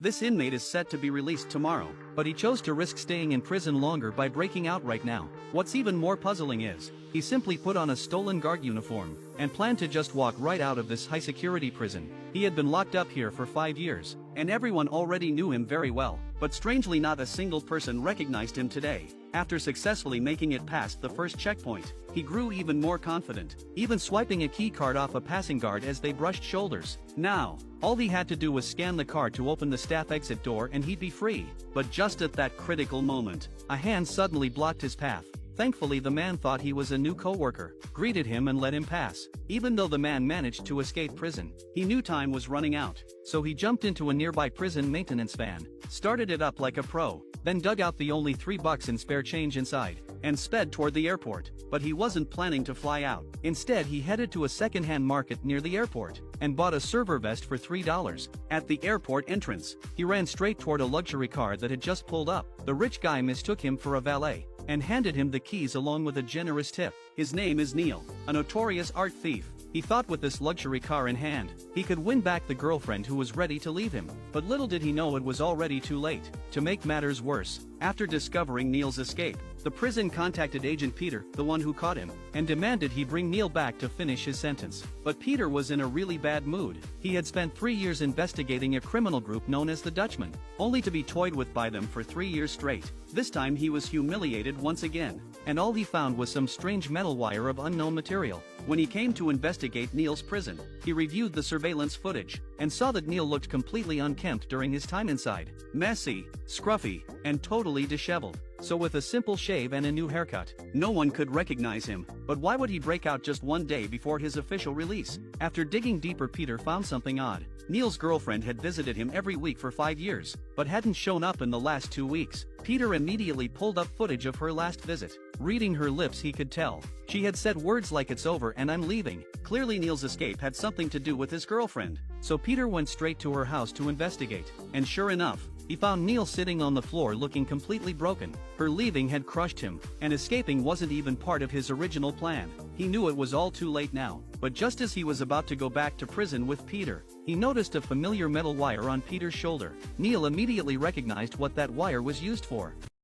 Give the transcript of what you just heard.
This inmate is set to be released tomorrow, but he chose to risk staying in prison longer by breaking out right now. What's even more puzzling is, he simply put on a stolen guard uniform and planned to just walk right out of this high-security prison. He had been locked up here for 5 years, and everyone already knew him very well, but strangely not a single person recognized him today. After successfully making it past the first checkpoint, he grew even more confident, even swiping a key card off a passing guard as they brushed shoulders. Now, all he had to do was scan the card to open the staff exit door and he'd be free. But just at that critical moment, a hand suddenly blocked his path. Thankfully, the man thought he was a new co-worker, greeted him and let him pass. Even though the man managed to escape prison, he knew time was running out, so he jumped into a nearby prison maintenance van, started it up like a pro, then dug out the only $3 in spare change inside, and sped toward the airport. But he wasn't planning to fly out. Instead, he headed to a second-hand market near the airport, and bought a server vest for $3. At the airport entrance, he ran straight toward a luxury car that had just pulled up. The rich guy mistook him for a valet, and handed him the keys along with a generous tip. His name is Neil, a notorious art thief. He thought with this luxury car in hand, he could win back the girlfriend who was ready to leave him. But little did he know it was already too late. To make matters worse, after discovering Neil's escape, the prison contacted Agent Peter, the one who caught him, and demanded he bring Neil back to finish his sentence. But Peter was in a really bad mood. He had spent 3 years investigating a criminal group known as the Dutchman, only to be toyed with by them for 3 years straight. This time he was humiliated once again, and all he found was some strange metal wire of unknown material. When he came to investigate Neil's prison, he reviewed the surveillance footage, and saw that Neil looked completely unkempt during his time inside. Messy, scruffy, and totally disheveled. So with a simple shave and a new haircut, no one could recognize him. But why would he break out just one day before his official release? After digging deeper, Peter found something odd. Neil's girlfriend had visited him every week for 5 years, but hadn't shown up in the last 2 weeks. Peter immediately pulled up footage of her last visit. Reading her lips, he could tell she had said words like "it's over and I'm leaving." Clearly Neil's escape had something to do with his girlfriend. So Peter went straight to her house to investigate, and sure enough, he found Neil sitting on the floor looking completely broken. Her leaving had crushed him, and escaping wasn't even part of his original plan. He knew it was all too late now, but just as he was about to go back to prison with Peter, he noticed a familiar metal wire on Peter's shoulder. Neil immediately recognized what that wire was used for.